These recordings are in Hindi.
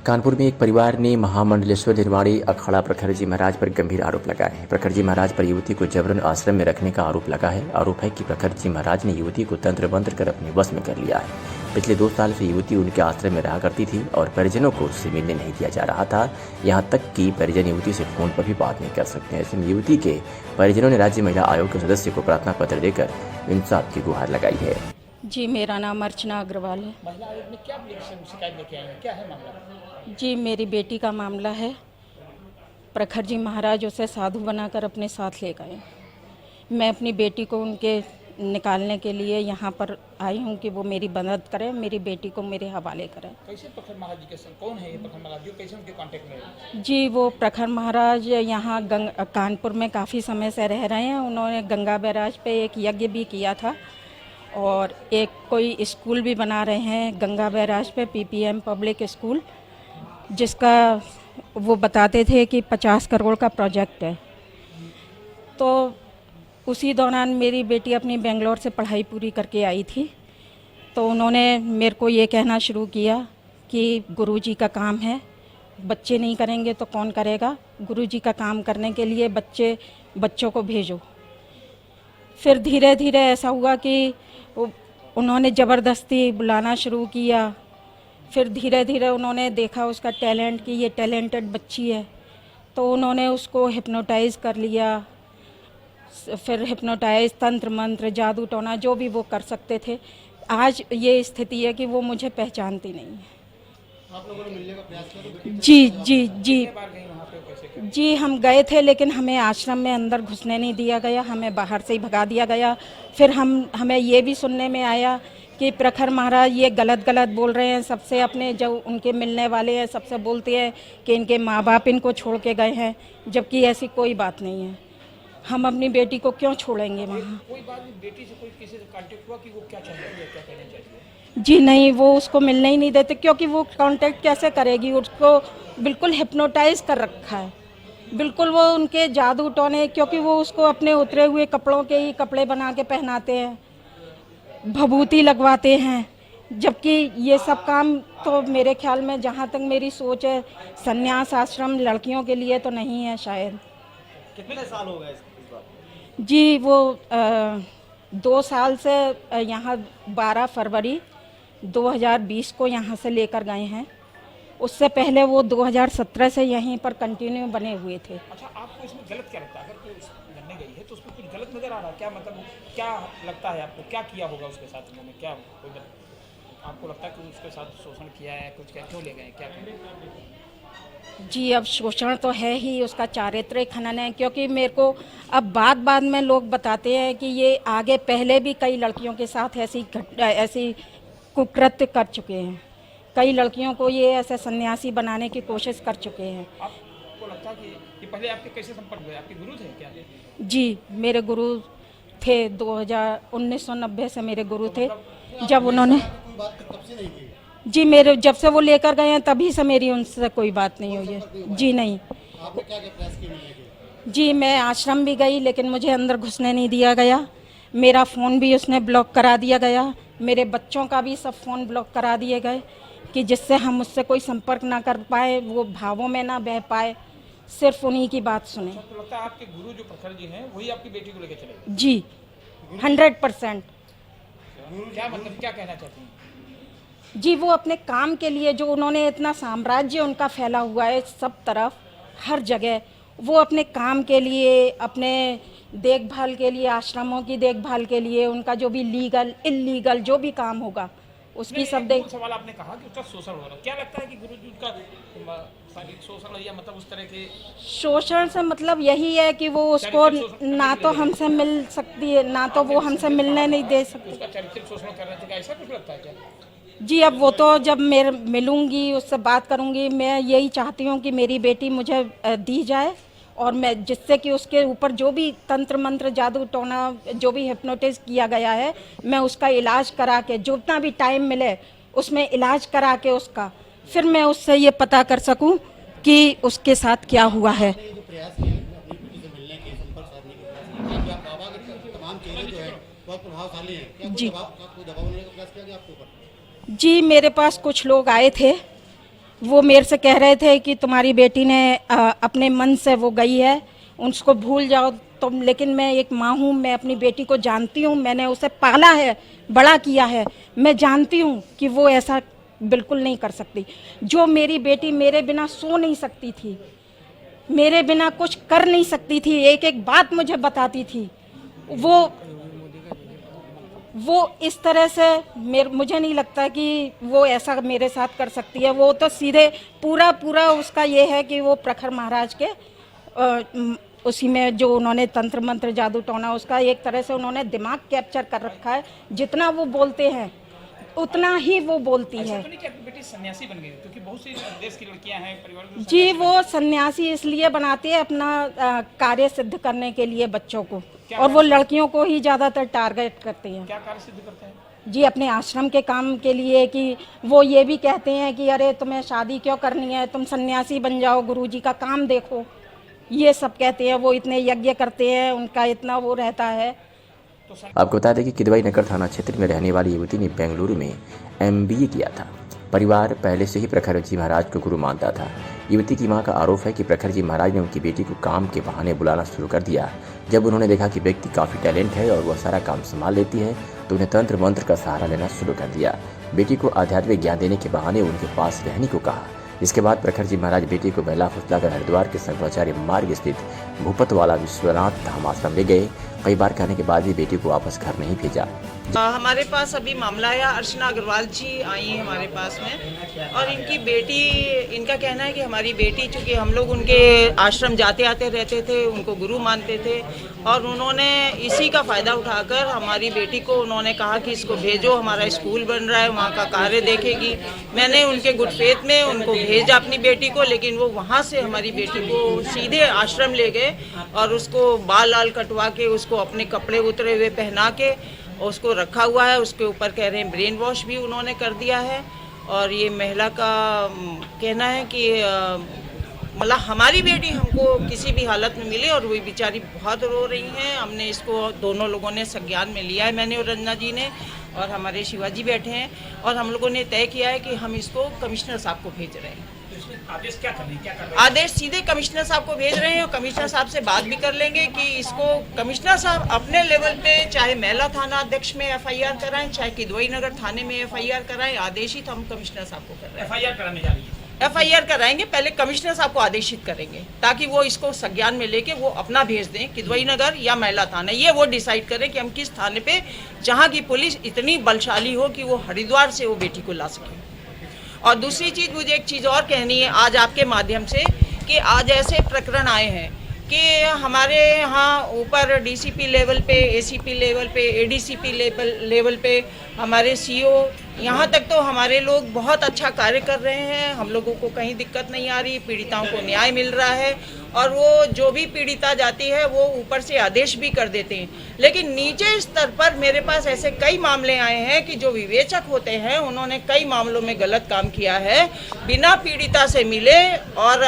कानपुर में एक परिवार ने महामंडलेश्वर निर्वाणी अखाड़ा प्रखर जी महाराज पर गंभीर आरोप लगाए हैं। प्रखर जी महाराज पर युवती को जबरन आश्रम में रखने का आरोप लगा है। आरोप है कि प्रखर जी महाराज ने युवती को तंत्र मंत्र कर अपने वश में कर लिया है। पिछले 2 साल से युवती उनके आश्रम में रहा करती थी और परिजनों को उससे मिलने नहीं दिया जा रहा था। यहाँ तक कि परिजन युवती से फोन पर भी बात नहीं कर सकते। ऐसे में युवती के परिजनों ने राज्य महिला आयोग के सदस्य को प्रार्थना पत्र देकर इंसाफ की गुहार लगाई है। जी, मेरा नाम अर्चना अग्रवाल है। महिला आयोग में क्या शिकायत लेके आई है, क्या है मामला? जी, मेरी बेटी का मामला है। प्रखर जी महाराज उसे साधु बनाकर अपने साथ ले गए। मैं अपनी बेटी को उनके निकालने के लिए यहाँ पर आई हूँ कि वो मेरी मदद करें, मेरी बेटी को मेरे हवाले करें। कैसे प्रखर महाराज जी के कौन है ये प्रखर महाराज जी, कैसे उनके कांटेक्ट में? जी, वो प्रखर महाराज यहाँ कानपुर में काफ़ी समय से रह रहे हैं। उन्होंने गंगा बैराज पे एक यज्ञ भी किया था और एक कोई स्कूल भी बना रहे हैं गंगा बैराज पे, पीपीएम पब्लिक स्कूल, जिसका वो बताते थे कि 50 करोड़ का प्रोजेक्ट है। तो उसी दौरान मेरी बेटी अपनी बेंगलोर से पढ़ाई पूरी करके आई थी, तो उन्होंने मेरे को ये कहना शुरू किया कि गुरुजी का काम है, बच्चे नहीं करेंगे तो कौन करेगा, गुरुजी का काम करने के लिए बच्चों को भेजो। फिर धीरे धीरे ऐसा हुआ कि उन्होंने ज़बरदस्ती बुलाना शुरू किया। फिर धीरे धीरे उन्होंने देखा उसका टैलेंट कि ये टैलेंटेड बच्ची है, तो उन्होंने उसको हिप्नोटाइज़ कर लिया। फिर हिप्नोटाइज़, तंत्र मंत्र, जादू टोना जो भी वो कर सकते थे। आज ये स्थिति है कि वो मुझे पहचानती नहीं है। आप लोगों ने मिलने का प्रयास किया? जी जी जी बार गई वहाँ पे, कैसे? जी, हम गए थे लेकिन हमें आश्रम में अंदर घुसने नहीं दिया गया, हमें बाहर से ही भगा दिया गया। फिर हमें ये भी सुनने में आया कि प्रखर महाराज ये गलत बोल रहे हैं सबसे, अपने जो उनके मिलने वाले हैं सबसे बोलते हैं कि इनके माँ बाप इनको छोड़ के गए हैं, जबकि ऐसी कोई बात नहीं है। हम अपनी बेटी को क्यों छोड़ेंगे वहाँ? कोई बात नहीं, बेटी से कोई किसी से कांटेक्ट हुआ कि वो क्या चाहती है, क्या कहना चाहती है? जी नहीं, वो उसको मिलने ही नहीं देते, क्योंकि वो कांटेक्ट कैसे करेगी? उसको बिल्कुल हिप्नोटाइज कर रखा है, बिल्कुल वो उनके जादू टोने, क्योंकि वो उसको अपने उतरे हुए कपड़ों के ही कपड़े बना के पहनाते हैं, भभूति लगवाते हैं। जबकि ये सब काम तो मेरे ख्याल में, जहाँ तक मेरी सोच है, संन्यास आश्रम लड़कियों के लिए तो नहीं है शायद। कितने साल हो गए इस बात? जी, वो 2 साल से यहाँ 12 फरवरी 2020 को यहाँ से लेकर गए हैं। उससे पहले वो 2017 से यहीं पर कंटिन्यू बने हुए थे। अच्छा, आपको इसमें गलत क्या लगता है? अगर कोई लड़ने गई है तो उसमें कुछ गलत नजर आ रहा है क्या? मतलब क्या लगता है आपको, क्या किया होगा उसके साथ उन्होंने? क्या कोई आपको लगता है कि उसके साथ शोषण किया है, कुछ क्या, क्यों ले गए, क्या करें? जी, अब शोषण तो है ही, उसका चारित्रिक खनन है, क्योंकि मेरे को अब बाद में लोग बताते हैं कि ये आगे पहले भी कई लड़कियों के साथ ऐसी कुकृत्य कर चुके हैं। कई लड़कियों को ये ऐसे सन्यासी बनाने की कोशिश कर चुके हैं। आपको लगता है कि ये पहले आपके कैसे संपर्क हुए? आपके गुरु थे क्या? जी, मेरे गुरु थे। 1990 से मेरे गुरु थे। जब उन्होंने जी, मेरे जब से वो लेकर गए हैं तभी से मेरी उनसे कोई बात नहीं हुई है। जी नहीं। आपने क्या क्या प्रयास किए? जी, मैं आश्रम भी गई लेकिन मुझे अंदर घुसने नहीं दिया गया। मेरा फ़ोन भी उसने ब्लॉक करा दिया गया। मेरे बच्चों का भी सब फ़ोन ब्लॉक करा दिए गए कि जिससे हम उससे कोई संपर्क ना कर पाए, वो भावों में ना बह पाए, सिर्फ उन्हीं की बात सुने। तो लगता है आपके गुरु जो प्रखर जी हैं वही आपकी बेटी को लेकर चले गए? जी, 100%। क्या मतलब, क्या कहना चाहती हैं? जी, वो अपने काम के लिए, जो उन्होंने इतना साम्राज्य उनका फैला हुआ है सब तरफ, हर जगह, वो अपने काम के लिए, अपने देखभाल के लिए, आश्रमों की देखभाल के लिए, उनका जो भी लीगल इल्लीगल जो भी काम होगा उसकी सब देख। सवाल आपने कहा कि उसका शोषण हो रहा है, क्या लगता है कि गुरुजी का शारीरिक शोषण या मतलब उस तरह के शोषण से मतलब यही है कि वो उसको ना तो हमसे मिल सकती है, ना तो वो हमसे मिलने नहीं दे सकती। उसका चारित्रिक शोषण करना चाहिए, ऐसा कुछ लगता है क्या? जी, अब वो तो जब मैं मिलूंगी, उससे बात करूंगी, मैं यही चाहती हूँ कि मेरी बेटी मुझे दी जाए, और मैं जिससे कि उसके ऊपर जो भी तंत्र मंत्र, जादू टोना, जो भी हिप्नोटाइज किया गया है, मैं उसका इलाज करा के, जितना भी टाइम मिले उसमें इलाज करा के उसका, फिर मैं उससे ये पता कर सकूं कि उसके साथ क्या हुआ है। जी, मेरे पास कुछ लोग आए थे वो मेरे से कह रहे थे कि तुम्हारी बेटी ने अपने मन से वो गई है, उसको भूल जाओ तुम। लेकिन मैं एक माँ हूँ, मैं अपनी बेटी को जानती हूँ, मैंने उसे पाला है, बड़ा किया है। मैं जानती हूँ कि वो ऐसा बिल्कुल नहीं कर सकती। जो मेरी बेटी मेरे बिना सो नहीं सकती थी, मेरे बिना कुछ कर नहीं सकती थी, एक एक बात मुझे बताती थी, वो इस तरह से मुझे नहीं लगता कि वो ऐसा मेरे साथ कर सकती है। वो तो सीधे पूरा उसका ये है कि वो प्रखर महाराज के उसी में जो उन्होंने तंत्र मंत्र जादू टोना, उसका एक तरह से उन्होंने दिमाग कैप्चर कर रखा है। जितना वो बोलते हैं उतना ही वो बोलती है। तो नहीं कि आपकी बेटी सन्यासी बन गई, क्योंकि बहुत सी देश की लड़कियां हैं परिवार जी, वो सन्यासी इसलिए बनाती है अपना कार्य सिद्ध करने के लिए बच्चों को, और वो लड़कियों को ही ज़्यादातर टारगेट करती हैं। क्या कार्य सिद्ध करते हैं जी? अपने आश्रम के काम के लिए, कि वो ये भी कहते हैं कि अरे तुम्हें शादी क्यों करनी है, तुम सन्यासी बन जाओ, गुरुजी का काम देखो, ये सब कहते हैं। वो इतने यज्ञ करते हैं, उनका इतना वो रहता है। आपको बता दें कि किदवई नगर थाना क्षेत्र में रहने वाली युवती ने बेंगलुरु में MBA किया था। परिवार पहले से ही प्रखर जी महाराज को गुरु मानता था। युवती की मां का आरोप है कि प्रखर जी महाराज ने उनकी बेटी को काम के बहाने बुलाना शुरू कर दिया। जब उन्होंने देखा कि व्यक्ति काफ़ी टैलेंट है और वह सारा काम संभाल लेती है, तो उन्हें तंत्र मंत्र का सहारा लेना शुरू कर दिया। बेटी को आध्यात्मिक ज्ञान देने के बहाने उनके पास रहने को कहा। इसके बाद प्रखर जी महाराज बेटी को बहला फुसलाकर हरिद्वार के शंकराचार्य मार्ग स्थित भूपतवाला विश्वनाथ धाम आश्रम ले गए। कई बार कहने के बाद भी बेटी को वापस घर नहीं भेजा। हमारे पास अभी मामला आया, अर्चना अग्रवाल जी आई हैं हमारे पास में, और इनकी बेटी, इनका कहना है कि हमारी बेटी, चूँकि हम लोग उनके आश्रम जाते आते रहते थे, उनको गुरु मानते थे, और उन्होंने इसी का फ़ायदा उठाकर हमारी बेटी को उन्होंने कहा कि इसको भेजो, हमारा स्कूल बन रहा है, वहाँ का कार्य देखेगी। मैंने उनके गुड फेथ में उनको भेजा अपनी बेटी को, लेकिन वो वहाँ से हमारी बेटी को सीधे आश्रम ले गए और उसको बाल लाल कटवा के, उसको अपने कपड़े उतरे हुए पहना के उसको रखा हुआ है। उसके ऊपर कह रहे हैं ब्रेन वॉश भी उन्होंने कर दिया है। और ये महिला का कहना है कि मतलब हमारी बेटी हमको किसी भी हालत में मिली, और वही बेचारी बहुत रो रही हैं। हमने इसको दोनों लोगों ने संज्ञान में लिया है, मैंने और रंजना जी ने, और हमारे शिवाजी बैठे हैं, और हम लोगों ने तय किया है कि हम इसको कमिश्नर साहब को भेज रहे हैं। आदेश क्या कर रहे हैं, क्या कर रहे हैं? आदेश सीधे कमिश्नर साहब को भेज रहे हैं, और कमिश्नर साहब से बात भी कर लेंगे कि इसको कमिश्नर साहब अपने लेवल पे, चाहे महिला थाना अध्यक्ष में FIR कराएं, चाहे किदवई नगर थाने में FIR कराएं, आदेशित हम कमिश्नर साहब को कर रहे हैं। FIR कराने जा रही है? FIR कराएंगे, पहले कमिश्नर साहब को आदेशित करेंगे, ताकि वो इसको संज्ञान में लेके वो अपना भेज दें, किदवई नगर या महिला थाना, ये वो डिसाइड करें कि हम किस थाने पे, जहाँ की पुलिस इतनी बलशाली हो कि वो हरिद्वार से वो बेटी को ला सके। और दूसरी चीज़, मुझे एक चीज़ और कहनी है आज आपके माध्यम से, कि आज ऐसे प्रकरण आए हैं कि हमारे यहाँ ऊपर DCP लेवल पे, ACP लेवल पे, ADCP लेवल पे, हमारे CO, यहाँ तक तो हमारे लोग बहुत अच्छा कार्य कर रहे हैं। हम लोगों को कहीं दिक्कत नहीं आ रही, पीड़िताओं को न्याय मिल रहा है, और वो जो भी पीड़िता जाती है वो ऊपर से आदेश भी कर देते हैं। लेकिन नीचे स्तर पर मेरे पास ऐसे कई मामले आए हैं कि जो विवेचक होते हैं उन्होंने कई मामलों में गलत काम किया है, बिना पीड़िता से मिले और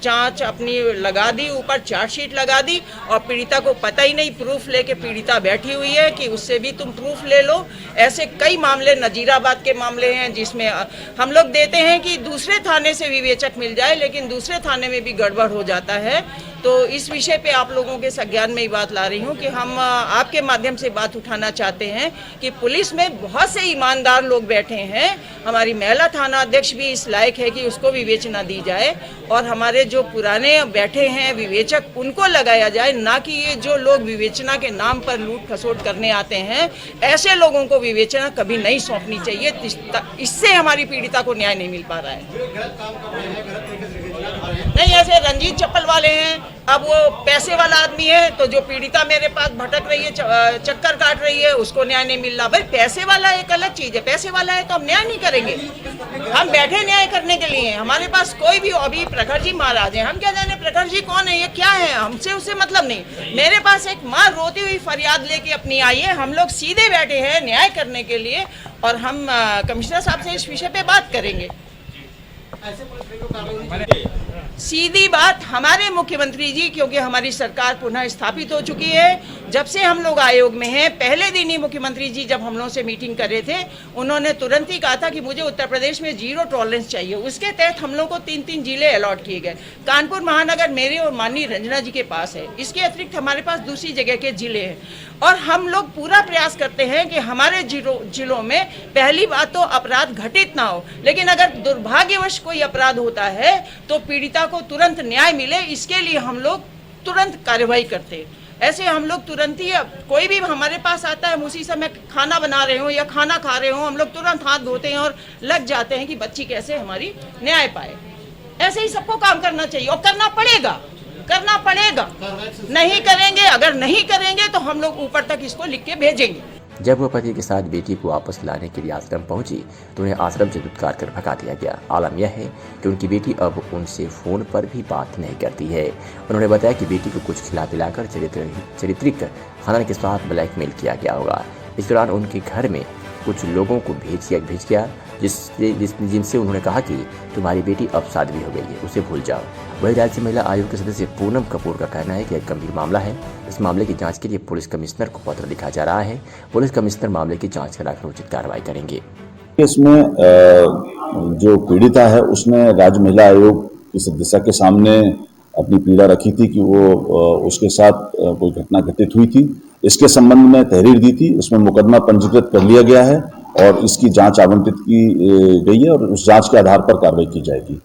जांच अपनी लगा दी, ऊपर चार्जशीट लगा दी, और पीड़िता को पता ही नहीं, प्रूफ लेके पीड़िता बैठी हुई है कि उससे भी तुम प्रूफ ले लो। ऐसे कई मामले नजीराबाद के मामले हैं जिसमें हम लोग देते हैं कि दूसरे थाने से विवेचक मिल जाए, लेकिन दूसरे थाने में भी गड़बड़ हो जाता है। तो इस विषय पे आप लोगों के संज्ञान में ही बात ला रही हूँ कि हम आपके माध्यम से बात उठाना चाहते हैं कि पुलिस में बहुत से ईमानदार लोग बैठे हैं। हमारी महिला थाना अध्यक्ष भी इस लायक है कि उसको विवेचना दी जाए, और हमारे जो पुराने बैठे हैं विवेचक उनको लगाया जाए, ना कि ये जो लोग विवेचना के नाम पर लूट खसोट करने आते हैं, ऐसे लोगों को विवेचना कभी नहीं सौंपनी चाहिए। इससे हमारी पीड़िता को न्याय नहीं मिल पा रहा है। नहीं, ऐसे रंजीत चप्पल वाले हैं, अब वो पैसे वाला आदमी है, तो जो पीड़िता मेरे पास भटक रही है, चक्कर काट रही है, उसको न्याय नहीं मिल रहा। भाई पैसे वाला एक अलग चीज है, पैसे वाला है तो हम न्याय नहीं करेंगे। हम बैठे न्याय करने के लिए, हमारे पास कोई भी, अभी प्रखर जी महाराज हैं, हम क्या जाने प्रखर जी कौन है, ये क्या है, हमसे उससे मतलब नहीं। मेरे पास एक माँ रोती हुई फरियाद लेके अपनी आई है, हम लोग सीधे बैठे हैं न्याय करने के लिए, और हम कमिश्नर साहब से इस विषय पे बात करेंगे। सीधी बात, हमारे मुख्यमंत्री जी, क्योंकि हमारी सरकार पुनः स्थापित हो चुकी है, जब से हम लोग आयोग में हैं, पहले दिन ही मुख्यमंत्री जी जब हम लोगों से मीटिंग कर रहे थे, उन्होंने तुरंत ही कहा था कि मुझे उत्तर प्रदेश में जीरो टॉलरेंस चाहिए। उसके तहत हम लोग को 3-3 जिले अलॉट किए गए। कानपुर महानगर मेरे और माननीय रंजना जी के पास है, इसके अतिरिक्त हमारे पास दूसरी जगह के जिले हैं, और हम लोग पूरा प्रयास करते हैं कि हमारे जिलों में पहली बात तो अपराध घटित ना हो, लेकिन अगर दुर्भाग्यवश कोई अपराध होता है तो पीड़िता को तुरंत न्याय मिले, इसके लिए हम लोग तुरंत कार्रवाई करते हैं। ऐसे हम लोग तुरंत ही, कोई भी हमारे पास आता है, हम उसी समय खाना बना रहे हो या खाना खा रहे हो, हम लोग तुरंत हाथ धोते हैं और लग जाते हैं कि बच्ची कैसे हमारी न्याय पाए। ऐसे ही सबको काम करना चाहिए और करना पड़ेगा। नहीं करेंगे, अगर नहीं करेंगे तो हम लोग ऊपर तक इसको लिख के भेजेंगे। जब वह पति के साथ बेटी को वापस लाने के लिए आश्रम पहुंची तो उन्हें आश्रम से दुत्कार कर भगा दिया गया। आलम यह है कि उनकी बेटी अब उनसे फोन पर भी बात नहीं करती है। उन्होंने बताया कि बेटी को कुछ खिला पिलाकर चारित्रिक हनन के साथ ब्लैकमेल किया गया होगा। इस दौरान उनके घर में कुछ लोगों को भेज गया जिनसे उन्होंने कहा कि तुम्हारी बेटी अब साध्वी हो गई है, उसे भूल जाओ। वही राज्य महिला आयोग के सदस्य पूनम कपूर का कहना है कि एक गंभीर मामला है। इस मामले की जांच के लिए पुलिस कमिश्नर को पत्र लिखा जा रहा है। पुलिस कमिश्नर मामले की जांच कराकर उचित कार्रवाई करेंगे। इसमें जो पीड़िता है उसने राज्य महिला आयोग की सदस्य के सामने अपनी पीड़ा रखी थी कि वो उसके साथ कोई घटना घटित हुई थी। इसके संबंध में तहरीर दी थी, उसमें मुकदमा पंजीकृत कर लिया गया है और इसकी जांच आवंटित की गई है और उस जांच के आधार पर कार्रवाई की जाएगी।